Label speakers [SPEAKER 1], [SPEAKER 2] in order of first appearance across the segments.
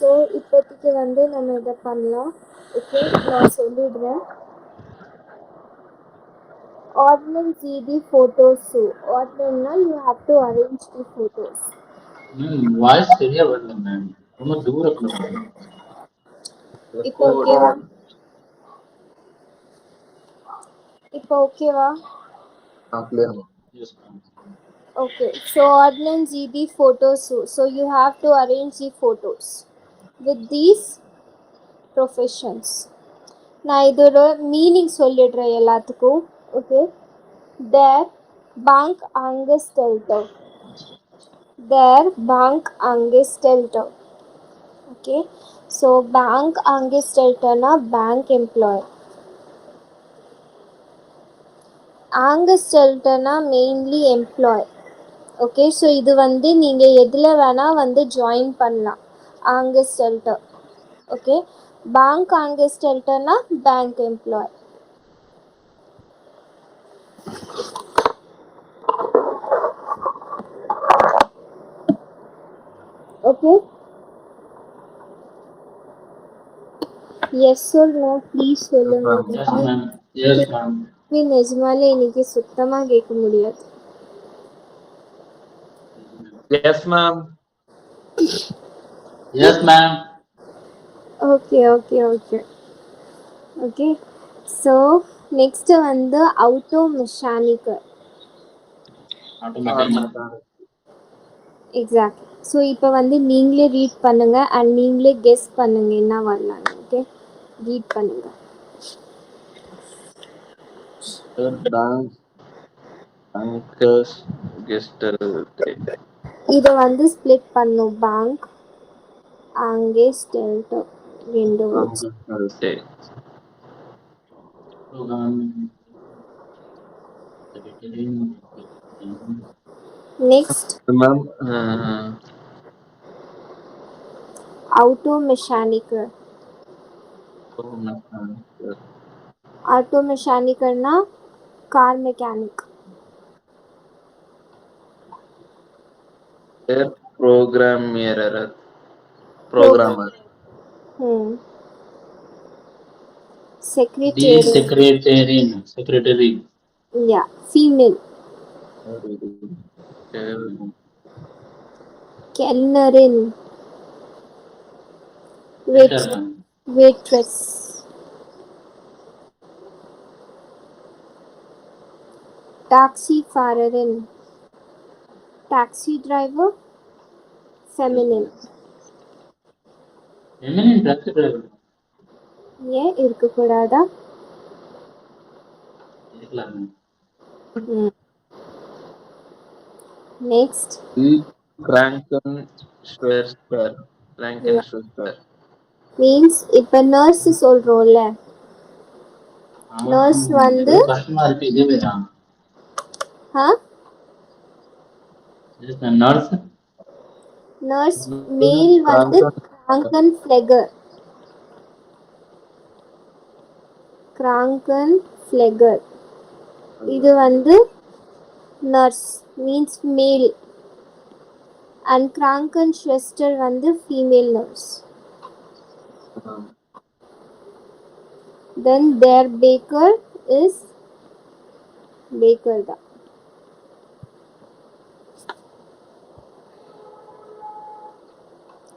[SPEAKER 1] So இப்போதைக்கு வந்து நம்ம இதை பண்ணலாம். ஓகே, நான் சொல்லிடுறேன். Ordnance the photos. Ordnance, you have to arrange the photos.
[SPEAKER 2] Voice சரியா வரல மேம், ரொம்ப தூரத்துல போகுது.
[SPEAKER 1] இப்போ ஓகேவா? இப்போ ஓகேவா?
[SPEAKER 2] Yes, ma'am.
[SPEAKER 1] Okay, so ordnance the photos. So you have to arrange the photos with these professions. நான் இதோட மீனிங் சொல்லிடுறேன் எல்லாத்துக்கும். ஓகே, தேர் bank angestellter. Their bank angestellter. Okay, so bank angestellter na bank employee. Angestellter na mainly employee. Okay, so இது வந்து நீங்க எதுல வேணா வந்து ஜாயின் பண்ணலாம். Angestellter. Okay, bank angestellter na bank employee. Okay, yes or no please சொல்லுங்க.
[SPEAKER 2] Yes, ma'am. Yes, ma'am.
[SPEAKER 1] நிஜமாலே இன்னைக்கு சுத்தமா கேட்க முடியாது.
[SPEAKER 3] Yes, ma'am.
[SPEAKER 2] Yes, ma'am.
[SPEAKER 1] Okay. So next வந்து auto mechanical.
[SPEAKER 2] Automatic.
[SPEAKER 1] Exactly. So இப்போ வந்து நீங்களே ரீட் பண்ணுங்க அண்ட் நீங்களே கெஸ் பண்ணுங்க என்ன வரலாம். ஓகே, ரீட் பண்ணுங்க. இதை வந்து ஸ்ப்ளிட் பண்ணும். பேங்க் ஆங்கெஸ்டெல்டர் ரெண்டு words. Next auto mechanical. auto mechanical ना car mechanic.
[SPEAKER 3] Programmer.
[SPEAKER 2] Secretary.
[SPEAKER 1] Yeah, female. Kellnerin. Waitress. Taxi fahrerin. Taxi driver. Feminine.
[SPEAKER 2] Feminine taxi driver.
[SPEAKER 1] ஏன் இருக்கக்கூடாதா?
[SPEAKER 2] இருக்கலாம்.
[SPEAKER 1] Next.
[SPEAKER 3] Krankenschwester.
[SPEAKER 1] Means இப்ப நர்ஸ் சொல்றோம்ல, நர்ஸ் வந்து
[SPEAKER 2] கஷ்டமா இருக்கு இதுவேடா.
[SPEAKER 1] நர்ஸ் மேல் வந்து Krankenpfleger. Krankenpfleger. இது வந்து நர்ஸ் மீன்ஸ் மேல் and Krankenschwester வந்து female nurse. Then their baker is baker da.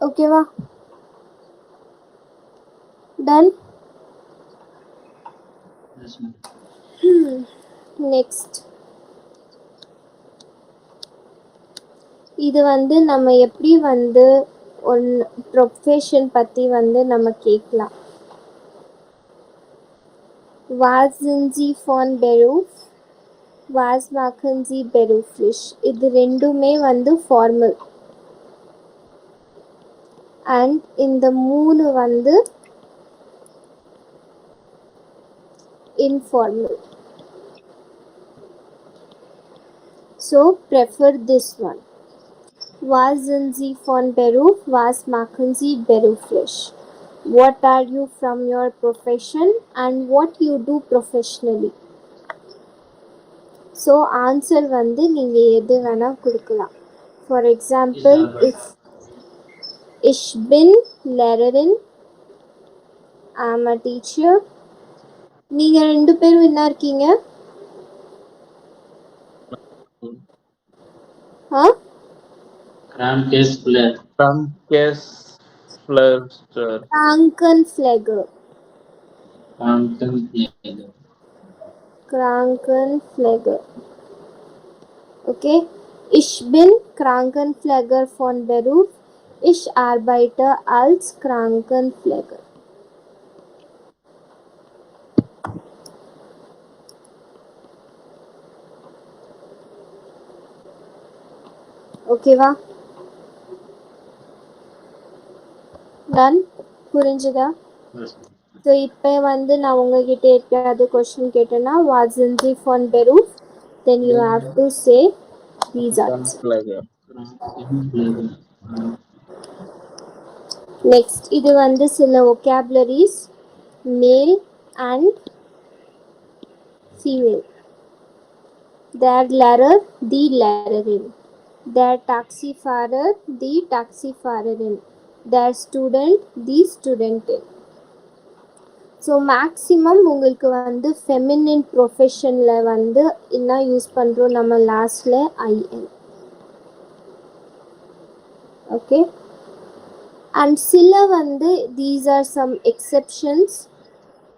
[SPEAKER 1] Okay va? Done?
[SPEAKER 2] Yes, ma'am.
[SPEAKER 1] Next. இது வந்து நம்ம எப்படி வந்து ப்ரொஃபஷன் பற்றி வந்து நம்ம கேட்கலாம். Was sind Sie von Beruf? Was machen Sie beruflich? இது ரெண்டுமே வந்து ஃபார்மல். அண்ட் இந்த மூணு வந்து informal. So prefer this one. Was sind Sie von Beruf? Was machen Sie beruflich? What are you from your profession and what you do professionally? So answer வந்து நீங்க எது வேணா கொடுக்கலாம். For example, if ich bin letter in. I am a teacher. நீங்க ரெண்டு பேரும் என்ன இருக்கீங்க?
[SPEAKER 2] Krankensfleur.
[SPEAKER 3] Krankensfleur.
[SPEAKER 1] Krankenpfleger.
[SPEAKER 2] Krankenpfleger.
[SPEAKER 1] Krankenpfleger. Okay. Ich bin Krankenpfleger von Beruf. Ich arbeite als Krankenpfleger. ஓகேவா? டன்? புரிஞ்சுதா? ஸோ இப்போ வந்து நான் உங்ககிட்ட எப்பயாவது கொஸ்டின் கேட்டேன்னா was sind Sie von Beruf? Then you have to say these answers.
[SPEAKER 3] Krankenpfleger.
[SPEAKER 2] Krankenpfleger.
[SPEAKER 1] Next, இது வந்து சில vocabularies, male and female. Der Lehrer, die Lehrerin. Der Taxifahrer, die Taxifahrerin. Der Student, die Studentin. So maximum உங்களுக்கு வந்து feminine ப்ரொஃபஷனில் வந்து என்ன use பண்ணுறோம் நம்ம லாஸ்டில் IN. Okay. And சில வந்து தீஸ் ஆர் சம் எக்ஸெப்ஷன்ஸ்.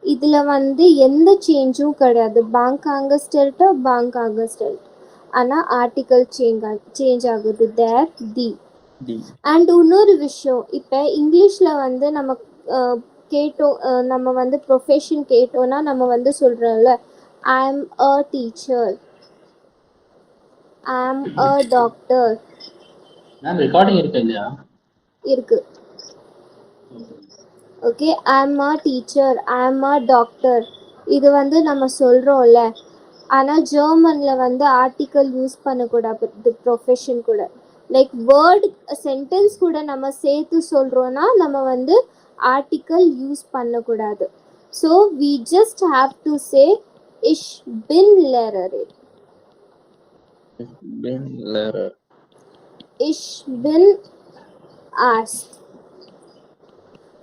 [SPEAKER 1] இதில் வந்து எந்த சேஞ்சும் கிடையாது. பேங்க் ஆங்கஸ்டெல்ட் ஆனால் ஆர்டிக்கல் சேஞ்ச் ஆகுது. தேர் தி. அண்ட் இன்னொரு விஷயம், இப்போ இங்கிலீஷில் வந்து நம்ம கேட்டோம், நம்ம வந்து ப்ரொஃபஷன் கேட்டோன்னா நம்ம வந்து சொல்கிறோம்ல ஐ ஆம் அ டீச்சர், ஐ ஆம் அ டாக்டர்.
[SPEAKER 2] மேம் ரெக்கார்டிங் இருக்கு இல்லையா?
[SPEAKER 1] இருக்கு. ஓகே. ஐ ஆம் அ டீச்சர், ஐ ஆம் அ டாக்டர். இது வந்து நம்ம சொல்கிறோம்ல. ஆனால் ஜெர்மனில் வந்து ஆர்டிக்கல் யூஸ் பண்ணக்கூடாது ப்ரொஃபஷன் கூட. லைக் வேர்ட் சென்டென்ஸ் கூட நம்ம சேர்த்து சொல்கிறோன்னா நம்ம வந்து ஆர்டிக்கல் யூஸ் பண்ணக்கூடாது. So we just have to say ich bin Lehrerin. Ich bin Arzt.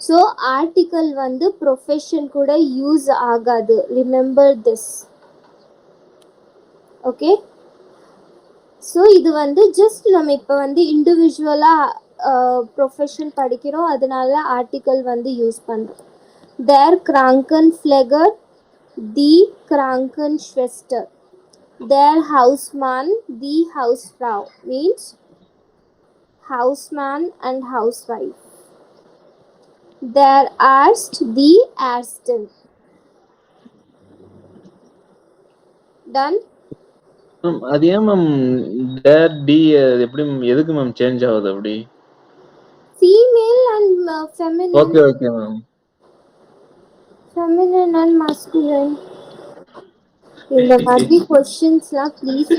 [SPEAKER 1] So article வந்து ப்ரொஃபஷன் கூட யூஸ் ஆகாது. Remember this. ஓகே. ஸோ இது வந்து ஜஸ்ட் நம்ம இப்போ வந்து இண்டிவிஜுவலாக ப்ரொஃபஷன் படிக்கிறோம், அதனால ஆர்டிக்கல் வந்து யூஸ் பண்ணுறோம். தேர் Krankenpfleger, தி Krankenschwester, தேர் Hausmann, தி Hausfrau means houseman and housewife. தேர் Arzt, தி Ärztin. டன்?
[SPEAKER 3] அது ஏன் மேம் டேர் டி எப்படி எதுக்கு மேம் சேஞ்ச் ஆகுது அப்படி?
[SPEAKER 1] Female and feminine.
[SPEAKER 3] Okay okay ma'am.
[SPEAKER 1] Feminine and masculine. இந்த மாதிரி क्वेश्चंसலாம் please.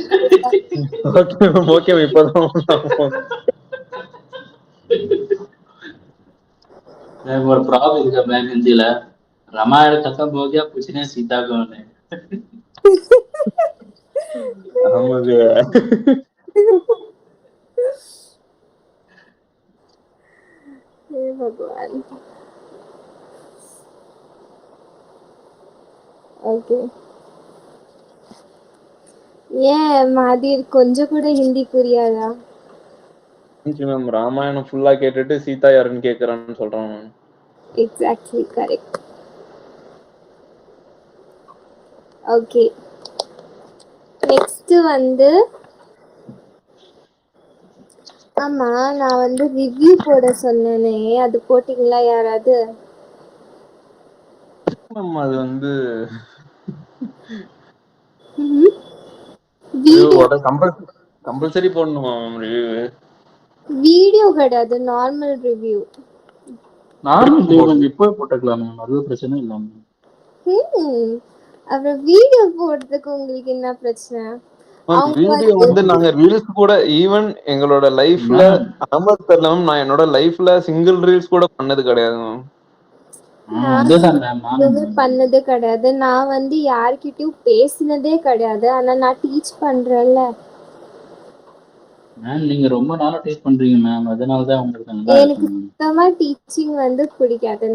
[SPEAKER 3] Okay ma'am okay ma'am இப்போதான்
[SPEAKER 2] मैम और प्रॉब्लम इनका मैम हिंदी ला रामायण खत्म हो गया, पूछने सीता कौन है?
[SPEAKER 3] ஆமாங்க.
[SPEAKER 1] हे भगवान. ஓகே. ஏன் மாதிர் கொஞ்சம் கூட ஹிந்தி புரியாதா?
[SPEAKER 3] மேம் ராமாயணம் ஃபுல்லா கேட்டுட்டு சீதா யாருன்னு கேக்குறான்னு சொல்றான் ma'am.
[SPEAKER 1] Exactly correct. Okay. Next வந்து ஆமா நான் வந்து ரிவ்யூ போட சொன்னேனே, அது போட்டிங்களா யாராவது?
[SPEAKER 3] மேம் அது வந்து
[SPEAKER 1] வீடியோ
[SPEAKER 3] கம்பல்சரி போடணுமா மேம் ரிவ்யூ?
[SPEAKER 1] வீடியோ கிடையாது, நார்மல் ரிவ்யூ.
[SPEAKER 2] நார்மல் ரிவ்யூ இப்போ போட்டுக்கலாம் மேம், அது பிரச்சனை இல்ல மேம்.
[SPEAKER 1] அப்புறம் வீடியோ போடுறதுக்கு உங்களுக்கு என்ன பிரச்சனை?
[SPEAKER 3] வீடியோ வந்து நாங்க ரீல்ஸ் கூட ஈவன் எங்களோட லைஃப்ல தெரியல மேம், நான் என்னோட லைஃப்ல சிங்கிள் ரீல்ஸ் கூட பண்ணது கிடையாது மேம்.
[SPEAKER 1] பண்ணது கிடையாது. நான் வந்து யார்கிட்டயும் பேசினதே கிடையாது. ஆனா நான் டீச் பண்றேன்ல.
[SPEAKER 2] மேம் நீங்க ரொம்ப நாளா டீச் பண்றீங்க மேம், அதனால தான் உங்களுக்கு நல்லா
[SPEAKER 1] எனக்கு
[SPEAKER 2] இருக்கு மேம்.
[SPEAKER 1] சுத்தமா டீச்சிங் வந்து பிடிக்காது.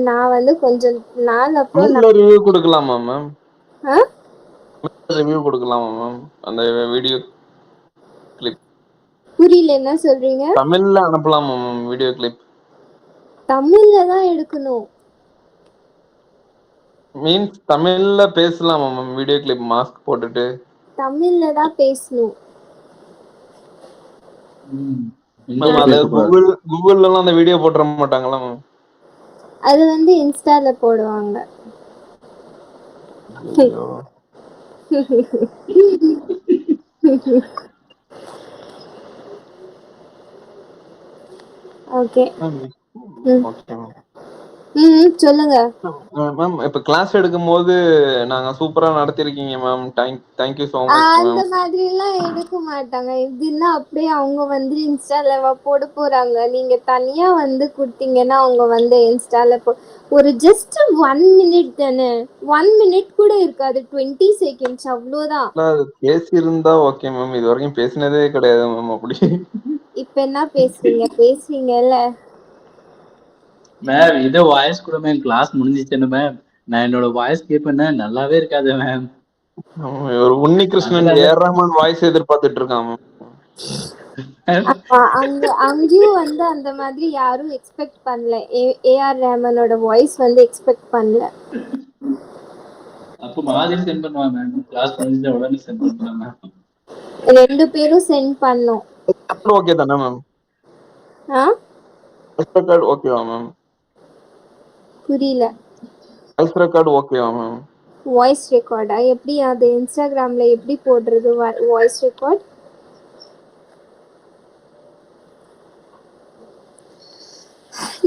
[SPEAKER 1] நான் வந்து கொஞ்சம் நாள் அப்புறம்
[SPEAKER 3] தமிழ்ல ரிவ்யூ கொடுக்கலாமா மேம்?
[SPEAKER 1] ஆ?
[SPEAKER 3] ரிவ்யூ கொடுக்கலாமா மேம்? அந்த வீடியோ கிளிப்
[SPEAKER 1] புரியல, என்ன சொல்றீங்க?
[SPEAKER 3] தமிழ்ல அனுப்பலாமா மேம் வீடியோ கிளிப்?
[SPEAKER 1] தமிழ்ல தான் எடுக்கணும்.
[SPEAKER 3] மீன்ஸ் தமிழ்ல பேசலாமா மேம் வீடியோ கிளிப் மாஸ்க் போட்டுட்டு?
[SPEAKER 1] தமிழ்ல தான் பேசணும்.
[SPEAKER 3] மேம் அத கூகுள்ல எல்லாம் அந்த வீடியோ போட்டுற மாட்டாங்களா மேம்?
[SPEAKER 1] அது வந்து இன்ஸ்டால போடுவாங்க.
[SPEAKER 3] ஐயோ.
[SPEAKER 1] ஓகே.
[SPEAKER 3] Okay ma'am.
[SPEAKER 1] சொல்லுங்க.
[SPEAKER 3] மேம் இப்ப கிளாஸ் எடுக்கும்போது நாங்க சூப்பரா நடத்திருக்கீங்க மேம். தேங்க்யூ ஸோ மச்
[SPEAKER 1] அந்த
[SPEAKER 3] மேம்.
[SPEAKER 1] மாதிரி எல்லாம் எடுக்க மாட்டாங்க. இதுன்னா அப்படியே அவங்க வந்து இன்ஸ்டால போட போறாங்க. நீங்க தனியா வந்து கொடுத்தீங்கன்னா அவங்க வந்து இன்ஸ்டால ஒரு ஜஸ்ட் 1 மினிட் தானே, 1 மினிட் கூட இருக்காது, 20 செகண்ட்ஸ் அவ்வளோதான்.
[SPEAKER 3] பேசியிருந்தா ஓகே மேம். இது வரைக்கும் பேசினதே கிடையாது மேம் அப்படி.
[SPEAKER 1] இப்ப என்ன பேசுவீங்கல்ல
[SPEAKER 2] மேம். இதே வாய்ஸ் கூட மேம் கிளாஸ் முடிஞ்சிச்சுன்னு மேம் நான் என்னோட வாய்ஸ் கேட்பேன்னா நல்லாவே இருக்காது மேம்.
[SPEAKER 3] ஒரு உன்னி கிருஷ்ணன் ஏஆர் ரஹ்மான் வாய்ஸ் எதிர்பார்த்துட்டு இருக்கான் மேம்.
[SPEAKER 1] அங்கேயும் வந்து அந்த மாதிரி யாரும் எக்ஸ்பெக்ட் பண்ணல. ஏஆர் ரஹ்மானோட வாய்ஸ் வந்து எக்ஸ்பெக்ட் பண்ணல.
[SPEAKER 2] அப்போ மாதிரி சென்ட் பண்ணுவாங்க மேம். கிளாஸ் முடிஞ்ச உடனே சென்ட் பண்ணுவாங்க மேம்.
[SPEAKER 1] 2 பேரும் சென்ட் பண்ணோம்.
[SPEAKER 3] ஓகே தானே மேம்? ஓகேவா மேம்?
[SPEAKER 1] புரியல.
[SPEAKER 3] வாய்ஸ் ரெக்கார்ட் ஓகேவா மேம்?
[SPEAKER 1] வாய்ஸ் ரெக்கார்டா? எப்படி அது இன்ஸ்டாகிராம்ல எப்படி போடுறது வாய்ஸ் ரெக்கார்ட்?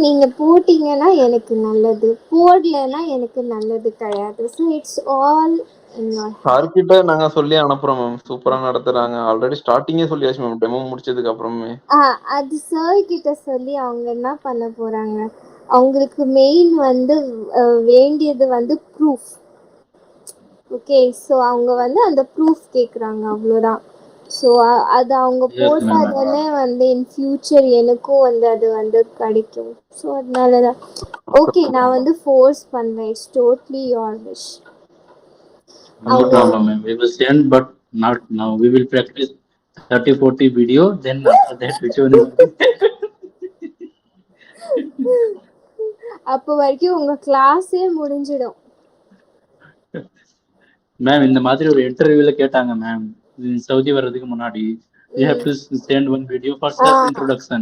[SPEAKER 1] நீங்க போட்டீங்கன்னா எனக்கு நல்லது, போடலன்னா எனக்கு நல்லது கிடையாது. ஸோ இட்ஸ் ஆல்
[SPEAKER 3] சார்கிட்ட நாங்க சொல்லி அனுப்புறோம் மேம். சூப்பரா நடத்துறாங்க. ஆல்ரெடி ஸ்டார்டிங்கே சொல்லியாச்சு மேம், டெமோ முடிச்சதுக்கு அப்புறமே.
[SPEAKER 1] அது சார் கிட்ட சொல்லி அவங்க என்ன பண்ண போறாங்க? அவங்களுக்கு மெயின் வந்து வேண்டியது வந்து ப்ரூஃப். ஓகே, ஸோ அவங்க வந்து அந்த ப்ரூஃப் கேட்குறாங்க, அவ்வளோதான். ஸோ அது அவங்க போட்டாதானே வந்து இன் ஃபியூச்சர் எனக்கும் வந்து அது வந்து கிடைக்கும். ஸோ அதனால தான் ஓகே, நான் வந்து ஃபோர்ஸ் பண்ணுறேன். It's totally your wish.
[SPEAKER 2] No problem ma'am. We will send but not now. We will practice 30-40 video, then after that whichever.
[SPEAKER 1] அப்போ வரைக்கும் உங்க கிளாஸே முடிஞ்சிடும்.
[SPEAKER 2] மேம் இந்த மாதிரி ஒரு இன்டர்வியூல கேட்டாங்க மேம், சவுதி வர்றதுக்கு முன்னாடி you have to send one video for self introduction.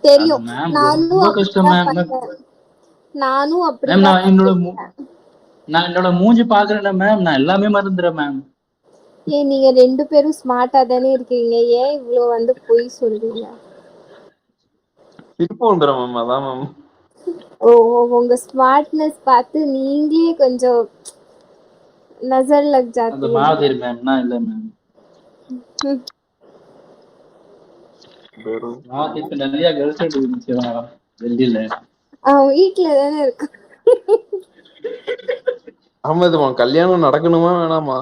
[SPEAKER 1] தெரியும்.
[SPEAKER 2] ரொம்ப கஷ்டம் மேம்.
[SPEAKER 1] நானும் அப்படிதான்.
[SPEAKER 2] நான் என்னோட மூஞ்சி பாக்குறேன் மேம், நான் எல்லாமே மறந்துறேன் மேம்.
[SPEAKER 1] ஏன் நீங்க 2 பேரும் ஸ்மார்ட்டா தானே இருக்கீங்க, ஏன் இவ்ளோ வந்து பொய் சொல்றீங்க?
[SPEAKER 3] சிரிப்பு வந்துடும் மேம், அதான் மேம்.
[SPEAKER 1] உங்க ஸ்மார்ட்னஸ் பார்த்து நீங்களே கொஞ்சம் नजर लग जाती है.
[SPEAKER 2] மாதிரி மேம் நான் இல்ல மேம். இப்ப நிறைய கேர்ள் ஃப்ரெண்ட் இருந்துச்சு டெல்லியில.
[SPEAKER 1] வீட்ல தானே இருக்கு.
[SPEAKER 3] அஹமது கல்யாணம் நடக்கணுமா வேணாமா?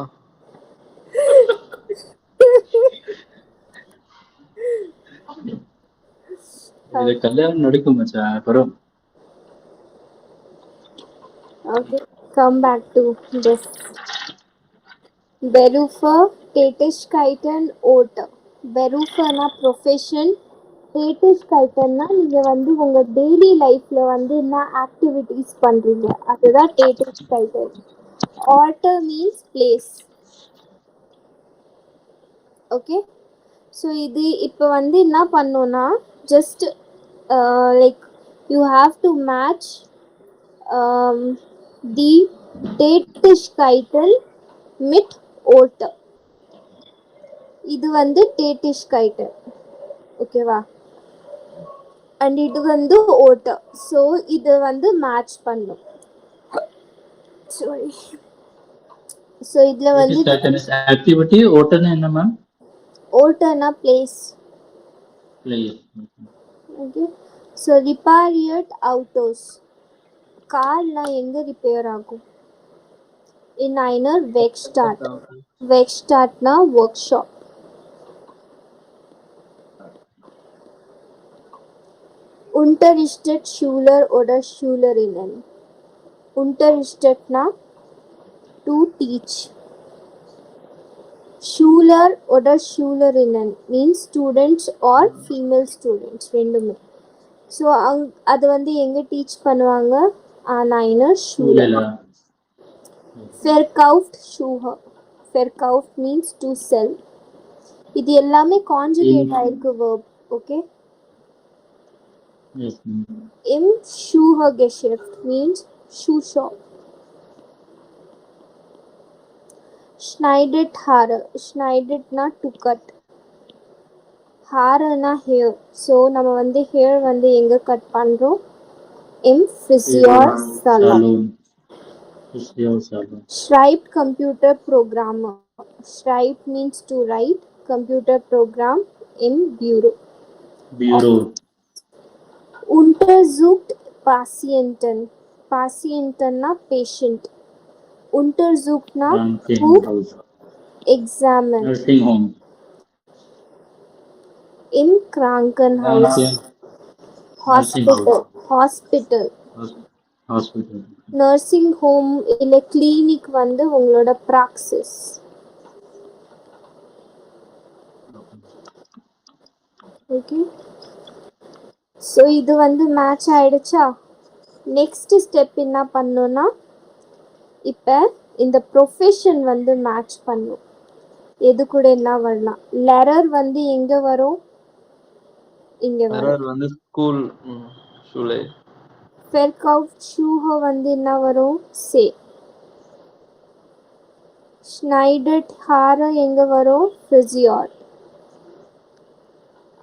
[SPEAKER 2] இது கல்யாணம் நடக்கும் மச்சான் அப்புறம்.
[SPEAKER 1] Okay, come back to this. Berufer, Tätigkeiten, Orte. Beruferனா ப்ரொஃபஷன், Tätigkeitenனா நீங்க வந்து உங்க டெய்லி லைஃப்ல வந்து என்ன ஆக்டிவிட்டீஸ் பண்றீங்க, அதுதான் Tätigkeiten. Orte means place. Okay, so இது இப்போ வந்து என்ன பண்ணோன்னா just like you have to match the Tätigkeiten mit Orte. இது வந்து Tätigkeiten, ஓகேவா? அண்ட் இது வந்து Orte. ஸோ இது வந்து மேட்ச் பண்ணும். சாரி. ஸோ இதில் வந்து
[SPEAKER 2] ஆக்டிவிட்டி ஓட்டனா என்ன மேம்?
[SPEAKER 1] ஓட்டனா பிளேஸ். ஓகே, ஸோ ரிப்பேரியட் அவுட்டோஸ். கார்லாம் எங்கே ரிப்பேர் ஆகும்? இன் einer Werkstatt. Werkstattனா workshop. Unterrichtet Schüler oder Schülerinnen. Unterrichtetனா to teach. Schüler oder Schülerinnen means students or female students ரெண்டுமே. ஸோ அது வந்து எங்கே டீச் பண்ணுவாங்க? einer Schule.
[SPEAKER 2] ஸ்கூலில்
[SPEAKER 1] Verkauft Schuhe. Verkauft means to sell. இது எல்லாமே கான்ஜுகேட் ஆயிருக்கு verb. Okay. Im Schuhgeschäft means shoe shop. Schneidet Haare. Schneidet na to cut. Haare na hair. So நம்ம வந்து hair வந்து எங்க கட் பண்றோம்? Im Friseur salon. Schreibt computer programmer. Schreibt means to write. Computer program im Büro. Untersucht Patienten. Patienten na patient. Untersucht na who examine.
[SPEAKER 2] Nursing home.
[SPEAKER 1] Im Krankenhaus. Hospital. Hospital. Nursing home இல்லை clinic வந்து உங்களோட proxies. Okay. So இது வந்து match ஆயிடுச்சா? Next step என்ன பண்ணோன்னா, இப்போ இந்த ப்ரொஃபஷன் வந்து மேட்ச் பண்ணும். எது கூட என்ன வரலாம்? லெரர் வந்து எங்கே வரும்? இங்கே வரும்.
[SPEAKER 3] வந்து ஸ்கூல் ஷூலே.
[SPEAKER 1] Verkauft Schuhe வந்து என்ன வரும்? சே. Schneidet Haare எங்க வரும்? Friseur.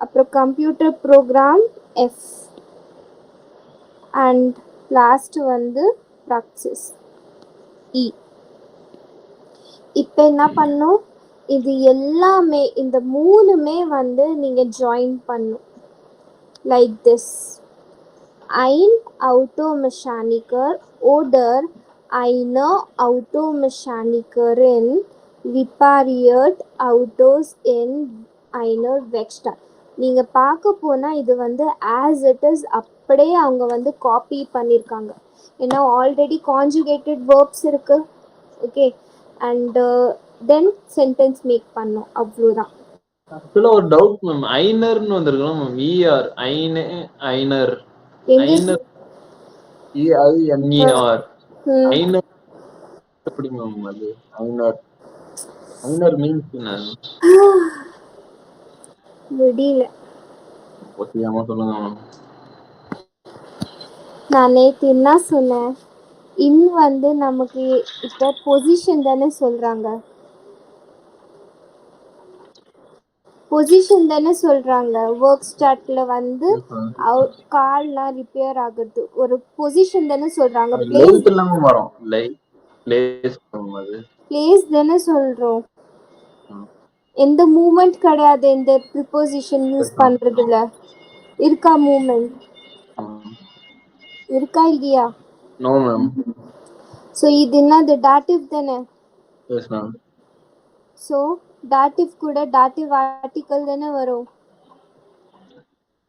[SPEAKER 1] அப்புறம் computer program F. And last வந்து ப்ராக்சிஸ் E. இப்போ என்ன பண்ணும்? இது எல்லாமே இந்த மூணுமே வந்து நீங்கள் ஜாயின் பண்ணும். Like this. Ein Automechaniker oder eine Automechanikerin repariert Autos in einer Werkstatt. நீங்கள் பார்க்க போனால் இது வந்து ஆஸ் இட் இஸ் அப்படியே அவங்க வந்து காப்பி பண்ணியிருக்காங்க. ஏன்னா ஆல்ரெடி கான்ஜுகேட்டட் வேர்ப்ஸ் இருக்கு. Okay. And then sentence make பண்ணோம், அவ்வளோதான்.
[SPEAKER 3] ஆக்சுவலாக ஒரு டவுட் மேம், ஐனர்னு வந்திருக்கலாம் மேம். இஆர் ஐனர் ஐனர் EINER ஐனர் எப்படி மேம் அது? ஐனர் ஐனர் மீன்ஸ் என்ன?
[SPEAKER 1] முடியல.
[SPEAKER 3] பத்தியாம சொல்லுங்க மேம்.
[SPEAKER 1] நான் நேற்று என்ன சொன்னேன்? இன் வந்து நமக்கு இப்போ பொசிஷன் தானே சொல்கிறாங்க. பொசிஷன் தானே சொல்கிறாங்க. ஒர்க் ஸ்டார்ட்டில் வந்து கால்லாம் ரிப்பேர் ஆகுது, ஒரு பொசிஷன் தானே சொல்கிறாங்க. பிளேஸ் தானே சொல்கிறோம். எந்த மூமெண்ட் கிடையாது இந்த ப்ரிப்போசிஷன் யூஸ் பண்ணுறதுல. இருக்கா மூமெண்ட்? இருக்கா இல்லையா?
[SPEAKER 3] No ma'am.
[SPEAKER 1] ஸோ இது என்னது? டாட்டிவ் தானே.
[SPEAKER 3] Yes ma'am.
[SPEAKER 1] ஸோ டாட்டிவ் கூட டாட்டிவ் ஆர்டிக்கல் தானே வரும்.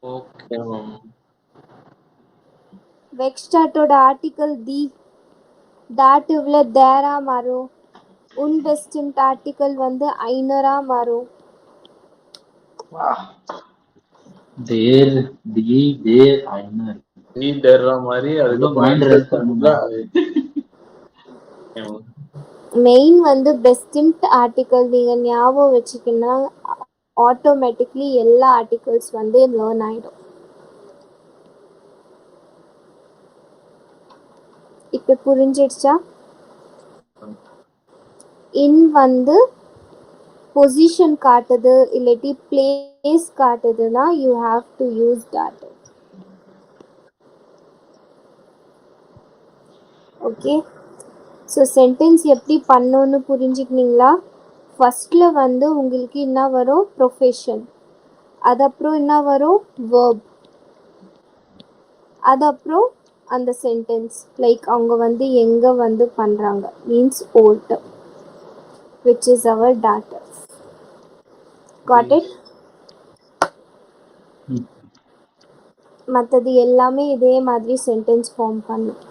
[SPEAKER 3] Okay ma'am.
[SPEAKER 1] வெக்ஸ்டார்ட்டோட ஆர்டிக்கல் தி. டாட்டிவ்ல தேரா மாறும். உன்பெஸ்டிம்ட் ஆர்டிக்கல் வந்து ஐனரா மாறும்.
[SPEAKER 2] தேர் தி தேர் ஐனர்
[SPEAKER 3] நீ தேர்ற மாதிரி அதுக்கு
[SPEAKER 2] மைண்ட் ரெஸ்ட் பண்ணுங்க.
[SPEAKER 1] மெயின் வந்து பெஸ்டிம்ட் ஆர்டிக்கல் நீங்கள் ஞாபகம் வச்சுக்கணும். ஆட்டோமேட்டிக்லி எல்லா ஆர்டிகல்ஸ் வந்து லேர்ன் ஆகிடும். இப்போ புரிஞ்சிடுச்சா? இன் வந்து பொசிஷன் காட்டுது இல்லாட்டி பிளேஸ் காட்டுதுன்னா you have to use dative. Okay. So sentence எப்படி பண்ணோன்னு புரிஞ்சுக்கினீங்களா? ஃபஸ்ட்டில் வந்து உங்களுக்கு என்ன வரும்? ப்ரொஃபஷன். அது அப்புறம் என்ன வரும்? வேர்ப். அது அப்புறம் அந்த சென்டென்ஸ் லைக் அவங்க வந்து எங்கே வந்து பண்ணுறாங்க means old, which is our daughter. Got it? மற்றது எல்லாமே இதே மாதிரி சென்டென்ஸ் ஃபார்ம் பண்ணும்.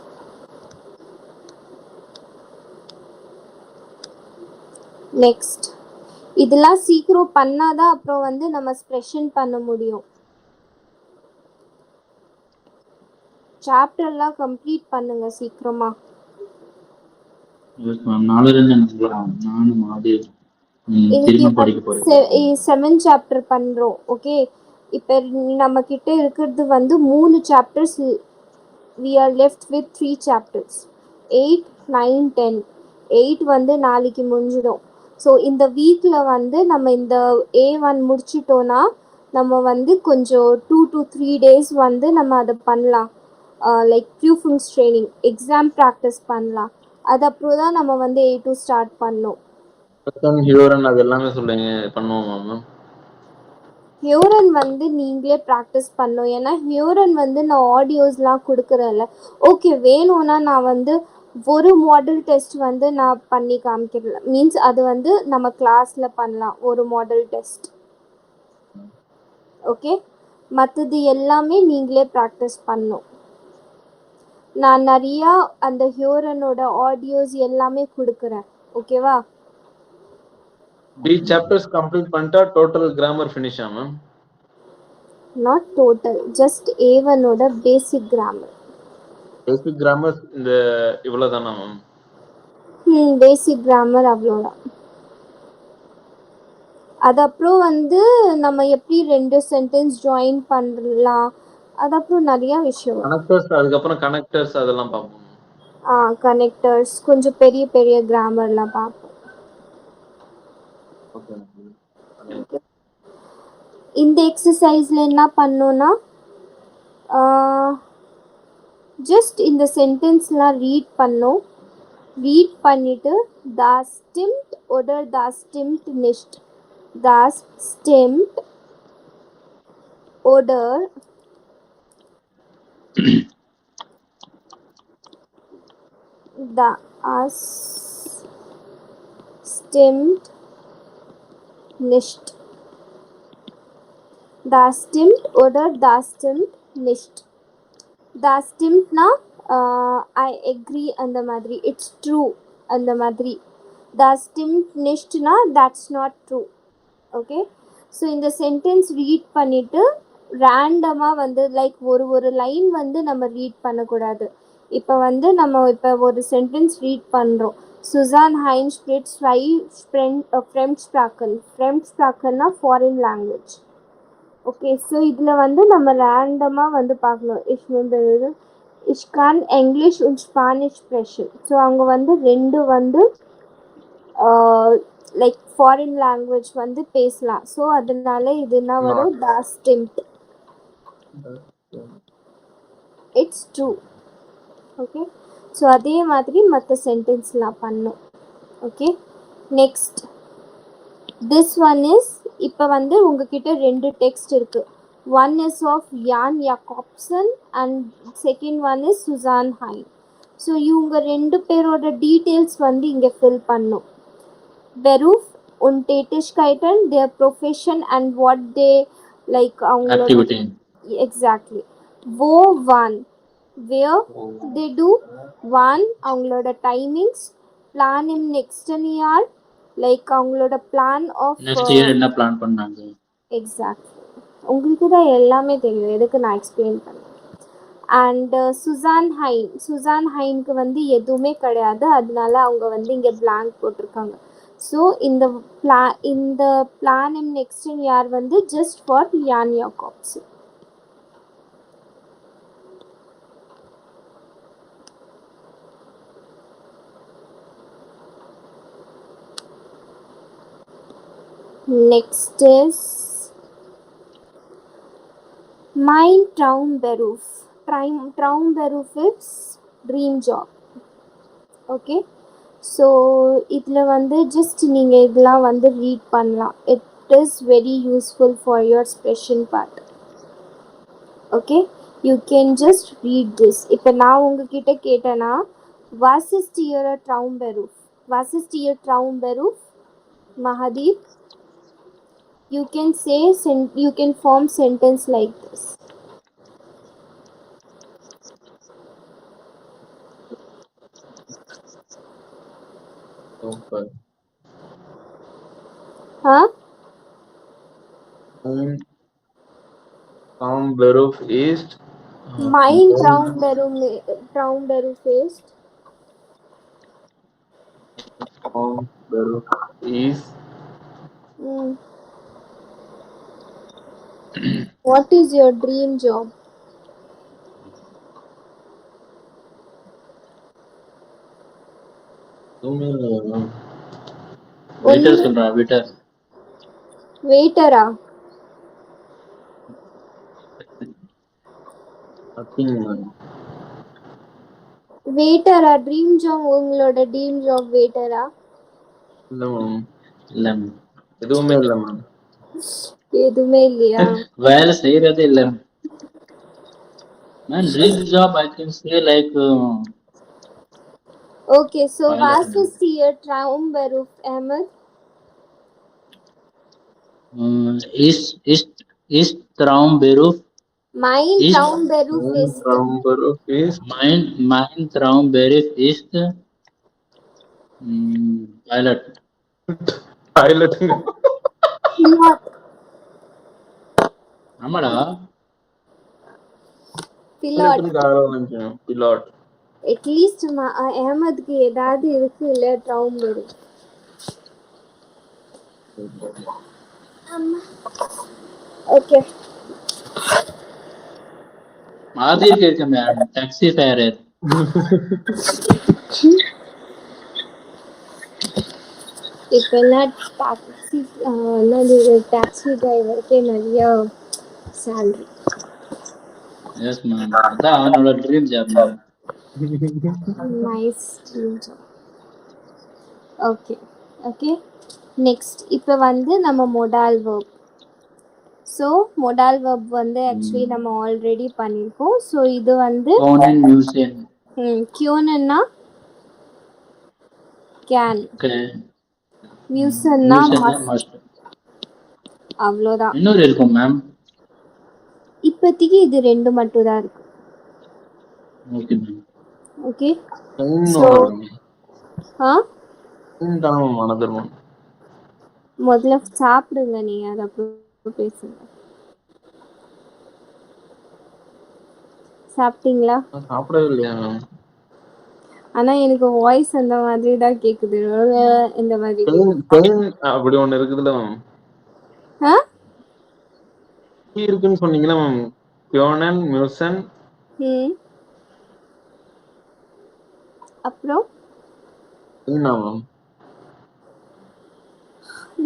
[SPEAKER 1] நெக்ஸ்ட், இதெல்லாம் சீக்கிரம் பண்ணாதான் அப்புறம் வந்து நம்ம ஸ்ப்ரெஷன் பண்ண முடியும். சாப்டர்லாம் கம்ப்ளீட் பண்ணுங்க சீக்கிரமா.
[SPEAKER 2] நாளையிலிருந்து நானும் ஆதி திரும்ப படிக்க போறேன்.
[SPEAKER 1] 7 சாப்டர் பண்றோம். ஓகே, இப்போ நம்ம கிட்ட இருக்கிறது வந்து 3 chapters. we are left with 3 chapters, 8, 9, 10. 8 வந்து நாளைக்கு முடிஞ்சிடும். ஸோ இந்த வீக்கில் வந்து நம்ம இந்த A1 முடிச்சிட்டோன்னா நம்ம வந்து கொஞ்சம் 2 to 3 days வந்து நம்ம அதை பண்ணலாம். லைக் ப்ரூஃபிங்ஸ் ட்ரைனிங், எக்ஸாம் ப்ராக்டிஸ் பண்ணலாம். அது அப்புறம் தான் நம்ம வந்து A2 ஸ்டார்ட் பண்ணோம்.
[SPEAKER 3] ஹியூரன் அது எல்லாமே சொல்லுங்க பண்ணுவோமா மேம்?
[SPEAKER 1] ஹியூரன் வந்து நீங்களே ப்ராக்டிஸ் பண்ணோம். ஏன்னா ஹியூரன் வந்து நான் ஆடியோஸ்லாம் கொடுக்குறேன்ல. ஓகே, வேணும்னா நான் வந்து ஒரு மாடல் டெஸ்ட் வந்து நான் பண்ணி காமிக்கிறேன். மீன்ஸ் அது வந்து நம்ம கிளாஸில் பண்ணலாம் ஒரு மாடல் டெஸ்ட். ஓகே, மற்றது எல்லாமே நீங்களே ப்ராக்டிஸ் பண்ணோம். நான் நிறையா அந்த ஹியூரனோட ஆடியோஸ் எல்லாமே கொடுக்குறேன். ஓகேவா?
[SPEAKER 3] 3 சாப்டர்ஸ் கம்ப்ளீட் பண்ணிட்டா டோட்டல் கிராமர் ஃபினிஷா மேம்?
[SPEAKER 1] நாட் டோட்டல், ஜஸ்ட் A1ஓட பேசிக் கிராமர்.
[SPEAKER 3] பேசிக் கிராமர் இந்த இவ்வளவுதானா மேம்?
[SPEAKER 1] பேசிக் கிராமர் அவ்வளோதான். அது அப்புறம் வந்து நம்ம எப்படி 2 சென்டென்ஸ் ஜாயின் பண்ணலாம், அது அப்புறம் நிறையா விஷயம்.
[SPEAKER 3] கனெக்டர்ஸ், அதுக்கப்புறம் கனெக்டர்ஸ் அதெல்லாம் பார்ப்போம்.
[SPEAKER 1] கனெக்டர்ஸ் கொஞ்சம் பெரிய பெரிய கிராமர்லாம் பார்ப்போம். இந்த எக்ஸசைஸில் என்ன பண்ணோன்னா ஜஸ்ட் இந்த சென்டென்ஸ்லாம் ரீட் பண்ணோம். ரீட் பண்ணிவிட்டு das stimmt oder das stimmt nicht, das stimmt oder das stimmt nicht, das stimmt oder das stimmt nicht. das stimmtனா I agree அந்த மாதிரி, it's true அந்த மாதிரி. das stimmt nichtனா that's not true. Okay, so இந்த sentence read பண்ணிவிட்டு ரேண்டமாக வந்து like ஒரு line வந்து நம்ம ரீட் பண்ணக்கூடாது. இப்போ வந்து நம்ம இப்போ ஒரு சென்டென்ஸ் ரீட் பண்ணுறோம். சுசான் ஹைன் ஸ்பிரிட்ஸ் ஃப்ரை ஃப்ரெம்ஸ்ப்ராக்கன்னா ஃபாரின் லாங்குவேஜ். ஓகே, ஸோ இதில் வந்து நம்ம ரேண்டமாக வந்து பார்க்கணும். ich kann English und Spanish sprechen. So அவங்க வந்து 2 வந்து லைக் ஃபாரின் லாங்குவேஜ் வந்து பேசலாம். ஸோ அதனால இது என்ன வரும்? das stimmt, it's true. Okay, so அதே மாதிரி மற்ற சென்டென்ஸ்லாம் பண்ணோம். Okay, next this one is, இப்போ வந்து உங்ககிட்ட 2 டெக்ஸ்ட் இருக்குது. one is of Jan Jakobsen and second one is Susanne Hein. So இவங்க 2 பேரோட டீட்டெயில்ஸ் வந்து இங்கே ஃபில் பண்ணும். Beruf und Tätigkeiten, their profession and what they like, அவங்களோட
[SPEAKER 2] activity.
[SPEAKER 1] exactly. wo wann, where they do, wann அவங்களோட timings, plan im nächsten Jahr, like அவங்களோட plan of
[SPEAKER 2] next year என்ன plan பண்ணாங்க.
[SPEAKER 1] எக்ஸாக்ட்லி, உங்களுக்கு தான் எல்லாமே தெரியும், எதுக்கு நான் எக்ஸ்பிளைன் பண்ணேன். அண்ட் சுசான் ஹைனுக்கு வந்து எதுவுமே கிடையாது, அதனால அவங்க வந்து இங்கே blank போட்டிருக்காங்க. ஸோ இந்த பிளான் இம் நெக்ஸ்ட் யார் வந்து ஜஸ்ட் ஃபார் யான் யாக்கோப்ஸ். Next is mein Traumberuf. Traumberuf is dream job. Okay, so இதில் வந்து ஜஸ்ட் நீங்கள் இதெல்லாம் வந்து ரீட் பண்ணலாம். It is very useful for your special part. Okay, you can just read this. இப்போ நான் உங்ககிட்ட கேட்டேன்னா was ist Ihr Traumberuf? Was ist Ihr Traumberuf, Mahadeep? You can say, you can form sentence like this.
[SPEAKER 3] Super.
[SPEAKER 1] Huh?
[SPEAKER 3] Tom Beruf is
[SPEAKER 1] Mein Traumberuf ist.
[SPEAKER 3] Tom Beruf is
[SPEAKER 1] Hmm. What is your dream job?
[SPEAKER 2] Waiter சொல்றா waiter.
[SPEAKER 1] Waiter-ஆ?
[SPEAKER 3] nothing.
[SPEAKER 1] Waiter-ஆ? Dream job உங்களோட dream job waiter-ஆ?
[SPEAKER 3] இல்ல ma'am,
[SPEAKER 2] இல்ல
[SPEAKER 3] எதுவுமே இல்ல ma'am.
[SPEAKER 1] எதுவுமே இல்லையா?
[SPEAKER 2] வேலை செய்யறதே இல்ல. Man, dream job I can say like
[SPEAKER 1] Okay, so
[SPEAKER 2] pilot.
[SPEAKER 1] was ist Ihr Traumberuf, Ahmed?
[SPEAKER 2] Ist Traumberuf
[SPEAKER 1] Mein
[SPEAKER 2] ist
[SPEAKER 1] Traumberuf ist
[SPEAKER 3] Tom Beruf is
[SPEAKER 2] mein Traumberuf ist pilot.
[SPEAKER 3] pilot.
[SPEAKER 1] pilot.
[SPEAKER 2] ஆமாடா.
[SPEAKER 1] Pilot.
[SPEAKER 3] Pilot.
[SPEAKER 1] At least அஹமதுக்கு ஏதாவது இருக்கு இல்ல Traumberuf. Okay.
[SPEAKER 2] மாதிரி இருக்கு ma'am. Taxi ஃபேரர்.
[SPEAKER 1] இப்பெல்லாம் taxi டிரைவருக்கே நிறைய சேலரி.
[SPEAKER 2] Yes ma'am. அதான் அவனோட dream job ma'am.
[SPEAKER 1] Nice dream job. Okay okay next இப்போ வந்து நம்ம modal verb. So modal verb வந்து ஆக்சுவலி நம்ம ஆல்ரெடி பண்ணியிருக்கோம். ஸோ இது வந்து
[SPEAKER 2] கோனன் மியூசியம்.
[SPEAKER 1] கியூனன்னா கேன்,
[SPEAKER 2] ஓகே.
[SPEAKER 1] மியூசன்னா
[SPEAKER 2] மியூசியம் மஸ்ட்.
[SPEAKER 1] அவ்வளோதான்.
[SPEAKER 2] இன்னொரு இருக்கும் மேம்.
[SPEAKER 1] இப்போதைக்கு இது ரெண்டு மட்டும் தான் இருக்கு.
[SPEAKER 2] Okay ma'am.
[SPEAKER 1] ஓகே ஸோ முதல்ல சாப்பிடுங்க, நீ அதை அப்புறம் பேசுங்க. சாப்பிட்டீங்களா?
[SPEAKER 3] சாப்பிடவே இல்லையா மேம்?
[SPEAKER 1] ஆனா எனக்கு வாய்ஸ் அந்த மாதிரி தான் கேக்குது. இந்த மாதிரி
[SPEAKER 3] அப்படி ஒண்ணு இருக்குதுல்ல மேம், இருக்குன்னு சொன்னீங்களா மேம்? கியோனன் மியூசன்
[SPEAKER 1] அப்புறம்
[SPEAKER 3] மேம்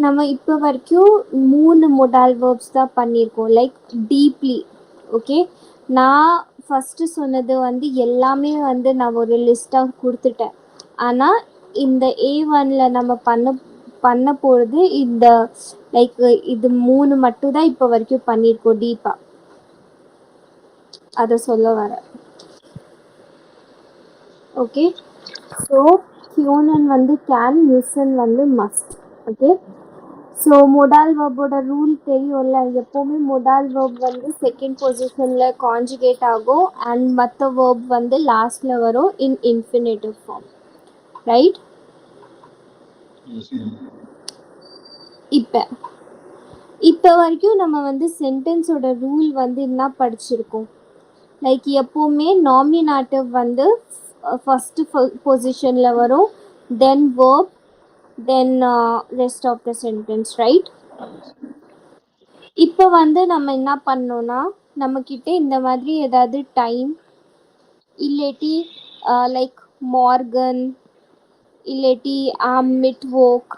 [SPEAKER 1] நம்ம இப்போ வரைக்கும் 3 மொடால் வேர்ப்ஸ் தான் பண்ணியிருக்கோம். Like deeply. ஓகே, நான் ஃபஸ்ட்டு சொன்னது வந்து எல்லாமே வந்து நான் ஒரு லிஸ்ட்டாக கொடுத்துட்டேன். ஆனால் இந்த A1ல நம்ம பண்ண போகிறது இந்த லைக் இது 3 மட்டும் தான் இப்போ வரைக்கும் பண்ணியிருக்கோம் டீப்பாக. அதை சொல்ல வரேன். ஓகே, ஸோ கியூனன் வந்து கேன், மியூசன் வந்து மஸ்ட். ஓகே, ஸோ மொடால் வேர்போட ரூல் தெரியும்ல, எப்போவுமே மொடால் வேர்ப் வந்து செகண்ட் பொசிஷனில் கான்ஜுகேட் ஆகும் அண்ட் மற்ற வேர்ப் வந்து லாஸ்டில் வரும் இன் இன்ஃபினிட்டிவ் ஃபார்ம், ரைட்? இப்போ வரைக்கும் நம்ம வந்து சென்டென்ஸோட ரூல் வந்து என்ன படிச்சிருக்கோம்? லைக் எப்போவுமே நாமினாட்டிவ் வந்து ஃபஸ்ட்டு பொசிஷனில் வரும், then verb, then rest of the sentence, right? இப்போ வந்து நம்ம என்ன பண்ணோன்னா, நம்மக்கிட்ட இந்த மாதிரி ஏதாவது டைம் இல்லாட்டி லைக் மார்கன் இல்லாட்டி மிட் வோக்,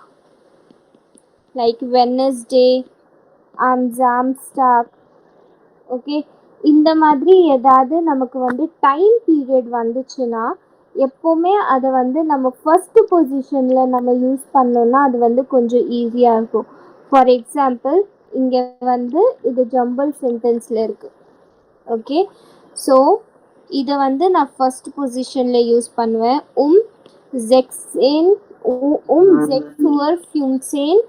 [SPEAKER 1] லைக் வெனஸ்டே, ஜாம்ஸ்டாக், ஓகே, இந்த மாதிரி ஏதாவது நமக்கு வந்து டைம் பீரியட் வந்துச்சுன்னா எப்போவுமே அதை வந்து நம்ம ஃபஸ்ட்டு பொசிஷனில் நம்ம யூஸ் பண்ணோன்னா அது வந்து கொஞ்சம் ஈஸியாக இருக்கும். ஃபார் எக்ஸாம்பிள் இங்கே வந்து இது ஜம்பிள் சென்டென்ஸில் இருக்குது. ஓகே, ஸோ இதை வந்து நான் ஃபஸ்ட் பொசிஷனில் யூஸ் பண்ணுவேன். ஜெக்ஸேன், ஜெக்ஸுவர் ஃபியூன்சேன்.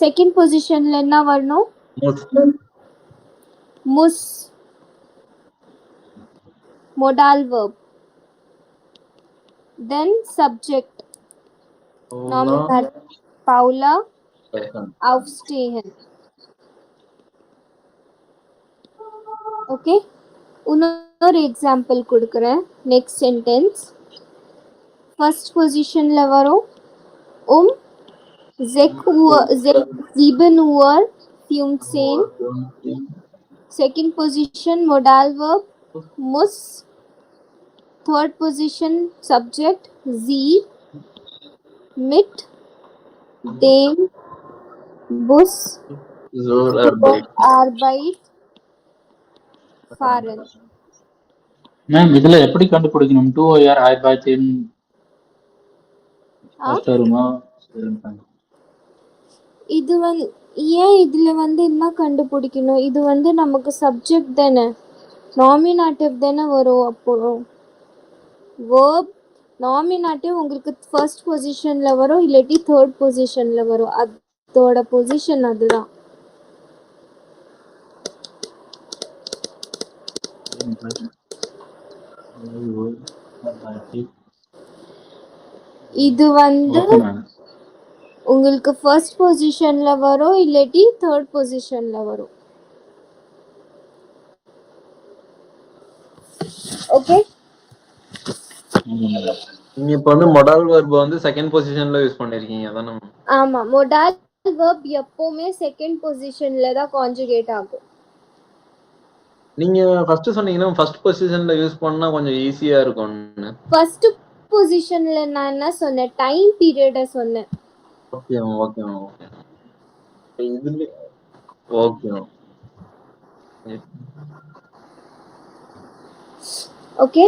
[SPEAKER 1] செகண்ட் பொசிஷனில் என்ன வரணும்? முஸ், modal verb. Then subject. Nominative. Paula aufstehen. Okay. இன்னொரு எக்ஸாம்பிள் கொடுக்குறேன். நெக்ஸ்ட் சென்டென்ஸ் ஃபர்ஸ்ட் பொசிஷன்ல வரும் 7 Uhr 15. Second position modal verb muss. Third position subject sie mit dem Bus
[SPEAKER 3] zur
[SPEAKER 1] Arbeit fahren.
[SPEAKER 2] Ma'am இதுல எப்படி கண்டுபிடிக்கணும்? 2 OR I by 10 ஃபர்ஸ்ட் வருமா?
[SPEAKER 1] இது வந்து ஏன் இதுல வந்து என்ன கண்டுபிடிக்கணும்? இது வந்து நமக்கு சப்ஜெக்ட் தானே, நாமினாட்டிவ் தானே வரும். அப்போ வேர்ப் நாமினாட்டிவ் உங்களுக்கு ஃபர்ஸ்ட் பொசிஷன்ல வரும், இல்லாட்டி தேர்ட் பொசிஷன்ல வரும். அதோட பொசிஷன் அதுதான். இது வந்து உங்களுக்கு ஃபர்ஸ்ட் பொசிஷன்ல வரும், இல்லாட்டி தேர்ட் பொசிஷன்ல வரும். ஓகே,
[SPEAKER 3] நீங்க இப்ப வந்து மொடால் வெர்ப் வந்து செகண்ட் பொசிஷன்ல யூஸ் பண்ணிருக்கீங்க அதானே?
[SPEAKER 1] ஆமா, மொடால் வெர்ப் எப்பவுமே செகண்ட் பொசிஷன்ல தான் கான்ஜுகேட் ஆகும்.
[SPEAKER 3] நீங்க ஃபர்ஸ்ட் சொன்னீங்கன்னா ஃபர்ஸ்ட் பொசிஷன்ல யூஸ் பண்ணா கொஞ்சம் ஈஸியா இருக்கும்னு.
[SPEAKER 1] ஃபர்ஸ்ட் பொசிஷன்ல நான் என்ன சொன்னேன்? டைம் பீரியட சொன்னேன்.
[SPEAKER 3] Okay okay okay. இதுல ஓகே
[SPEAKER 1] ஓகே,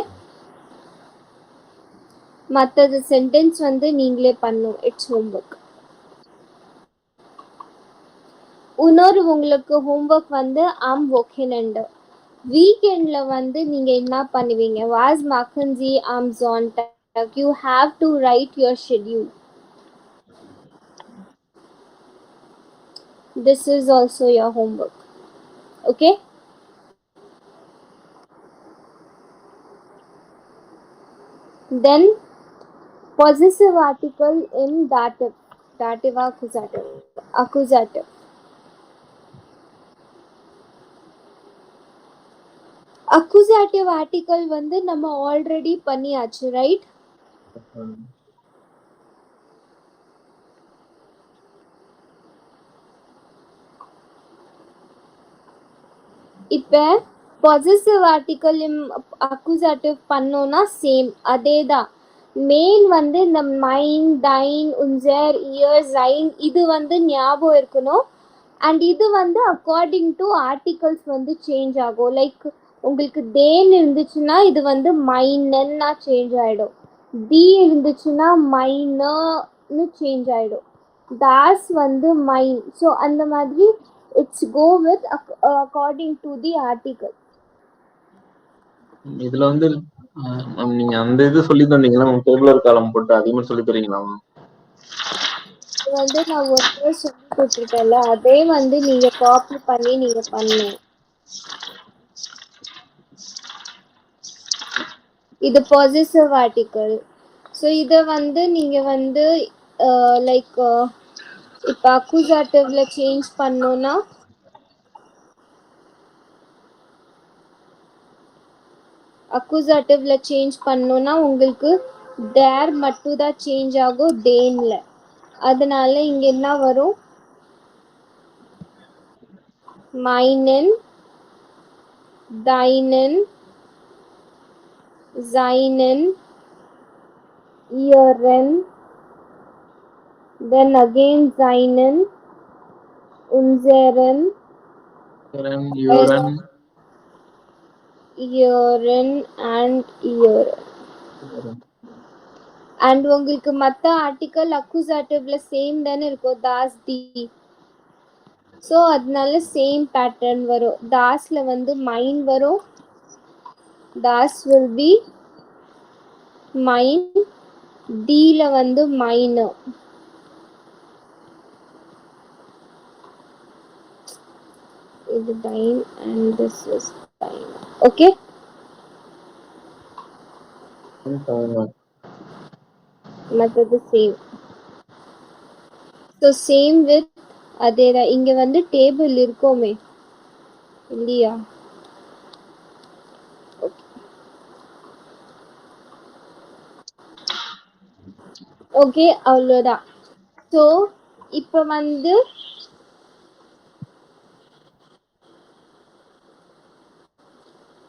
[SPEAKER 1] மற்றது சென்டென்ஸ் வந்து நீங்களே பண்ணும். It's homework. இன்னொரு உங்களுக்கு ஹோம்ஒர்க் வந்து am Wochenende. வீக்கெண்ட்ல வந்து நீங்க என்ன பண்ணுவீங்க? Was machen Sie am Sonntag? You have to write your schedule. This is also your homework. Okay? Then possessive article in dative. Dative accusative. Accusative. Accusative article வந்து நம்ம ஆல்ரெடி பண்ணியாச்சு, right? இப்ப possessive article அக்குசாட்டிவ் பண்ணோம்னா same அதேதான். Main வந்து இந்த மைன், time, உன்சர், year, sign இது வந்து ஞாபகம் இருக்கணும். அண்ட் இது வந்து அக்கார்டிங் டு ஆர்டிகல்ஸ் வந்து சேஞ்ச் ஆகும். லைக் உங்களுக்கு தேன் இருந்துச்சுன்னா இது வந்து மைனன்னா சேஞ்ச் ஆகிடும். தி இருந்துச்சுன்னா மைனன்னு சேஞ்ச் ஆகிடும். தாஸ் வந்து மைன். ஸோ அந்த மாதிரி it's go with according to the article.
[SPEAKER 3] இதுல வந்து நீங்க அந்த இது சொல்லி தந்தீங்கன்னா டேபிளர் காலம் போட்டு அதே மாதிரி சொல்லி தரீங்களா?
[SPEAKER 1] இது வந்து நான் ஒருத்தர் சொல்லி கொடுத்துருக்கேன்ல, அதே வந்து நீங்க காப்பி பண்ணி நீங்க பண்ணணும். இது பொசசிவ் ஆர்டிகல். ஸோ இதை வந்து நீங்க வந்து லைக் இப்போ அக்குசாட்டிவ்ல சேஞ்ச் பண்ணோன்னா உங்களுக்கு தேர் மட்டும் தான் சேஞ்ச் ஆகும், தேன்ல. அதனால இங்க என்ன வரும்? மைனன், தைனன், seinen, ihren, then again seinen, unseren, ihren and ihren. And உங்களுக்கு மற்ற ஆர்டிகல் அக்குசாட்டிவ்ல சேம் தானே இருக்கும், தாஸ், தி. ஸோ அதனால சேம் பேட்டர்ன் வரும். தாஸ்ல வந்து மைன் வரும், தாஸ் வில் பி மைன். டீல வந்து மைன். இது time and this is time. Okay, மற்றது சேம். ஸோ சேம் வித் அதே தான். இங்கே வந்து டேபிள் இருக்கோமே இல்லையா? ஓகே, அவ்வளோதான். ஸோ இப்போ வந்து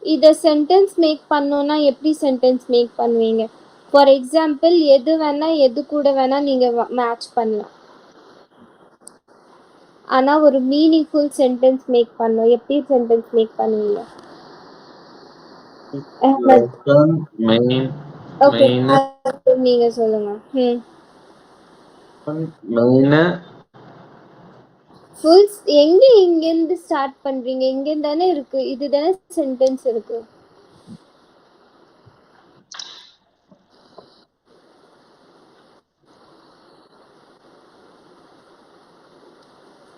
[SPEAKER 1] இதை சென்டென்ஸ் மேக் பண்ணோன்னா எப்படி சென்டென்ஸ் மேக் பண்ணுவீங்க? ஃபார் எக்ஸாம்பிள் எது வேணா எது கூட வேணா நீங்கள் மேட்ச் பண்ணலாம். ஆனால் ஒரு மீனிங்ஃபுல் சென்டென்ஸ் மேக் பண்ணணும். எப்படி சென்டென்ஸ் மேக் பண்ணுவீங்க? ஓகே, நீங்க சொல்லுங்க. ஃபுல் எங்க இங்கேருந்து ஸ்டார்ட் பண்றீங்க? இங்க தானே இருக்கு, இதுதானே சென்டென்ஸ் இருக்கு.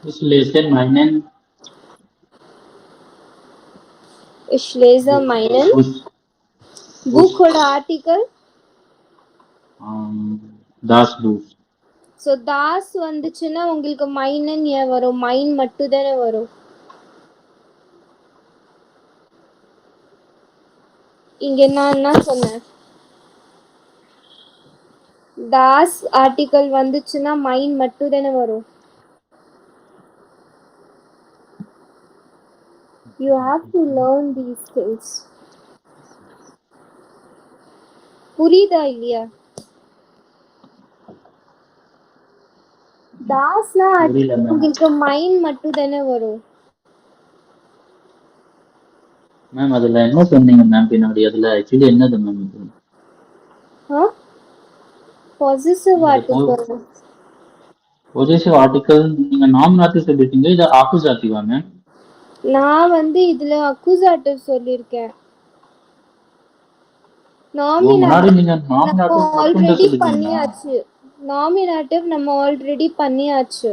[SPEAKER 2] Ich lese meinen
[SPEAKER 1] புக்கோட article
[SPEAKER 2] das Buch.
[SPEAKER 1] So Das வந்துச்சுன்னா உங்களுக்கு மைனன் ஏன் வரும்? மைன் மட்டும் தானே வரும். இங்க நான் என்ன சொன்னேன்? தாஸ் ஆர்டிகல் வந்துச்சுன்னா மைன் மட்டும் தானே வரும். You have to learn these things. புரியுதா இல்லையா? தாஸ்னா உங்களுக்கு மைன் மட்டும் தானே வரும்.
[SPEAKER 2] மேம் அதுல என்ன சொன்னீங்க மேம் பின்னாடி? அதுல ஆக்சுவலி என்னது மேம் இது?
[SPEAKER 1] Possessive article.
[SPEAKER 2] பொசசிவ் ஆர்டிகல் நீங்க நாமினாட்டிவ் சொல்லிட்டீங்க. இது அக்யூசாட்டிவா மேம்?
[SPEAKER 1] நான் வந்து இதுல அக்யூசாட்டிவ் சொல்லிருக்கேன். நாமினாட்டிவ் ஆல்ரெடி பண்ணியாச்சு. நாமினாட்டிவ் நம்ம ஆல்ரெடி பண்ணியாச்சு.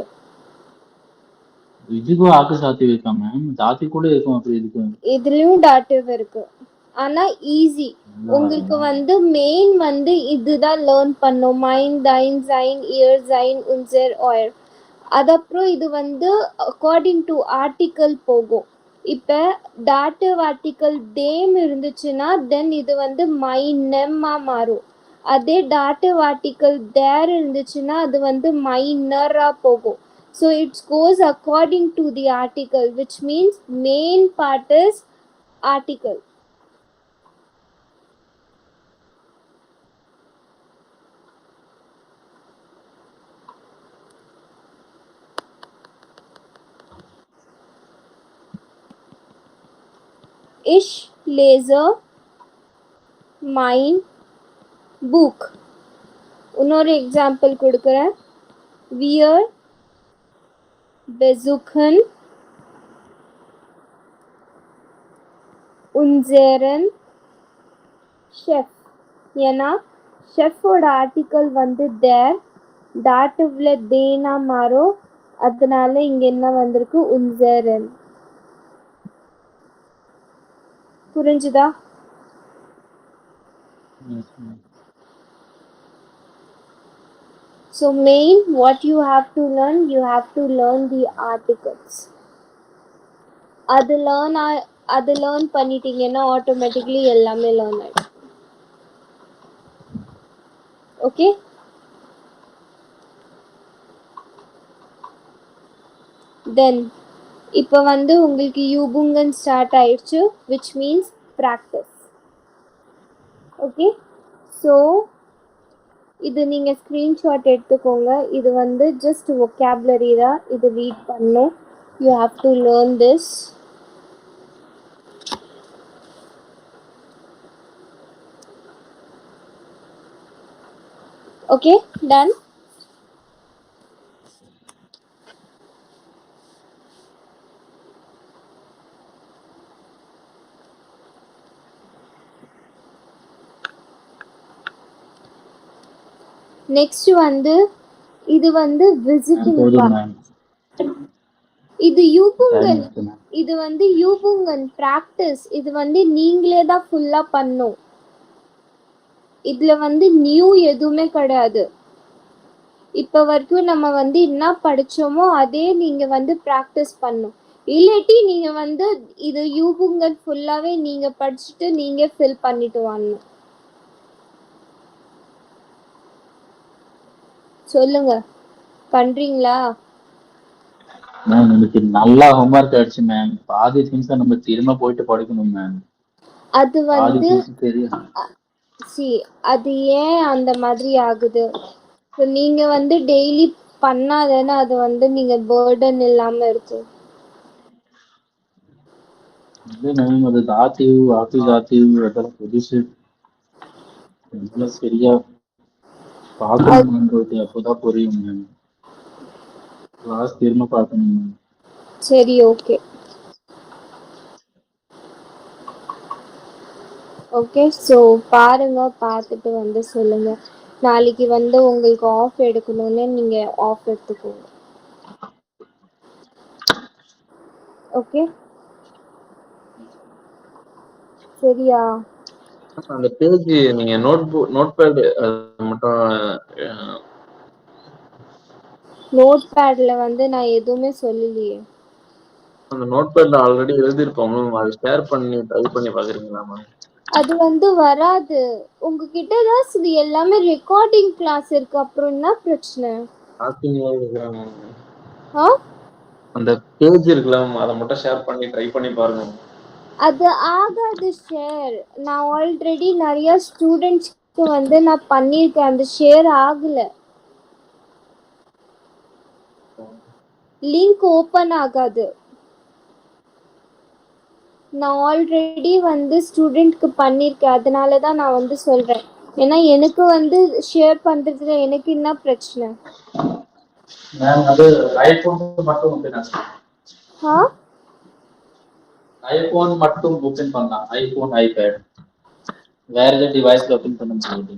[SPEAKER 2] இதுக்கு அக்யூசாட்டிவ் இருக்கா மேம்? தாத்தி கூட இருக்கும். அப்படி இருக்கு. இதுலயும்
[SPEAKER 1] டாட்டிவ் இருக்கு. ஆனா ஈஸி. உங்களுக்கு வந்து மெயின் வந்து இதுதான் லேர்ன் பண்ணும். மைன், தைன், சைன், இயர், சைன், உன்சர், ஆயர். அதப்புறம் இது வந்து அக்கார்டிங் டு ஆர்டிக்கல் போகும். இப்போ டாட்டிவ் ஆர்டிக்கல் தேம் இருந்துச்சுன்னா தென் இது வந்து மைன் நெம்மா மாறும். அதே டாட்டிவ் ஆர்டிக்கல் தேர் இருந்துச்சுன்னா அது வந்து மைனரா போகும். So it's cos according to the article, which means main part is article. Ich lese mein Buch. இன்னொரு எக்ஸாம்பிள் கொடுக்குறேன். Wir besuchen unseren Chef. ஏன்னா ஷெஃபோட ஆர்டிக்கல் வந்து தேர், டாட்டிவ்ல தேனா மாறும். அதனால இங்க என்ன வந்திருக்கு? உன்சரன். புரிஞ்சுதா? So main what you have to learn the articles. அது learn பண்ணிட்டீங்கன்னா ஆட்டோமேட்டிக்கலி எல்லாமே லேர்ன் ஆயிடும். ஓகே, தென் இப்போ வந்து உங்களுக்கு யூபுங்கன் ஸ்டார்ட் ஆயிடுச்சு, which means practice. Okay, so இது நீங்கள் ஸ்க்ரீன்ஷாட் எடுத்துக்கோங்க. இது வந்து ஜஸ்ட் vocabulary தான். இது ரீட் பண்ணணும். You have to learn this. Okay, done. Next வந்து இது வந்து விசிட்டிங் பார்ட். இது யூபுங்கன். இது வந்து யூபுங்கன் பிராக்டிஸ். இது வந்து நீங்களே தான் ஃபுல்லா பண்ணணும். இதுல வந்து நியூ எதுவுமே கிடையாது. இப்ப வரைக்கும் நம்ம வந்து என்ன படிச்சோமோ அதே நீங்க வந்து பிராக்டிஸ் பண்ணும். இல்லாட்டி நீங்க வந்து இது யூபுங்கல் ஃபுல்லாவே நீங்க படிச்சுட்டு நீங்க ஃபில் பண்ணிட்டு வரணும். சொல்லுங்க, பண்றீங்களா?
[SPEAKER 2] மேம் எனக்கு நல்லா ஹோம்ஒர்க் ஆயிடுச்சு மேம். பாதி திங்ஸ் நம்ம திரும்ப போயிட்டு படிக்கணும் மேம்.
[SPEAKER 1] அது
[SPEAKER 2] பாதி
[SPEAKER 1] வந்து
[SPEAKER 2] திங்ஸ் தெரியும்.
[SPEAKER 1] அது ஏன் அந்த மாதிரி ஆகுது? நீங்க வந்து டெய்லி பண்ணாதானே அது வந்து நீங்க பேர்டன் இல்லாம இருக்கும்.
[SPEAKER 2] இல்லை மேம், அது ஆக்டிவ் அதெல்லாம் புதுசு. இதெல்லாம் சரியா பார்க்கணும்ன்றது அப்போதான் புரியும் மேம். கிளாஸ் திரும்ப பார்க்கணும் மேம்.
[SPEAKER 1] சரி, ஓகே ஓகே. ஸோ பாருங்க, பார்த்துட்டு வந்து சொல்லுங்க. நாளைக்கு வந்து உங்களுக்கு ஆஃப் எடுக்கணும்னு நீங்க ஆஃப் எடுத்துக்கோங்க. ஓகே, சரியா?
[SPEAKER 3] அந்த பேஜ் நீங்க நோட்பேட் மட்டும்
[SPEAKER 1] நோட் பேட்ல வந்து நான் எதுவுமே சொல்லலையே.
[SPEAKER 3] அந்த நோட்பேட்ல ஆல்ரெடி எழுதிருக்கோம் மேம். அதை ஷேர் பண்ணி ட்ரை பண்ணி பாக்குறீங்களா மேம்?
[SPEAKER 1] அது வந்து வராது. உங்ககிட்ட தான் இது எல்லாமே ரெக்கார்டிங் கிளாஸ் இருக்கு. அப்புறம் என்ன பிரச்சனை? ஆ,
[SPEAKER 3] அந்த பேஜ் இருக்குல்ல மேம், அதை மட்டும் ஷேர் பண்ணி ட்ரை பண்ணி பாருங்க.
[SPEAKER 1] அது ஆகாது ஷேர். நான் ஆல்ரெடி நிறைய ஸ்டூடெண்ட்ஸ்க்கு வந்து நான் பண்ணியிருக்கேன். அந்த ஷேர் ஆகல. லிங்க் ஓப்பன் ஆகாது. நான் ஆல்ரெடி வந்து ஸ்டூடெண்ட்க்கு பண்ணியிருக்கேன். அதனால தான் நான் வந்து சொல்கிறேன். ஏன்னா எனக்கு வந்து ஷேர் பண்ணுறதுல எனக்கு என்ன பிரச்சனை?
[SPEAKER 2] மேம் அது ஐபோன் மட்டும் ஓப்பன்
[SPEAKER 1] ஆ,
[SPEAKER 2] ஐபோன் மட்டும் ஓப்பன் பண்ணலாம். ஐபோன் ஐபேட் வேற ஏதாவது டிவைஸ்ல ஓப்பன் பண்ண முடியாது.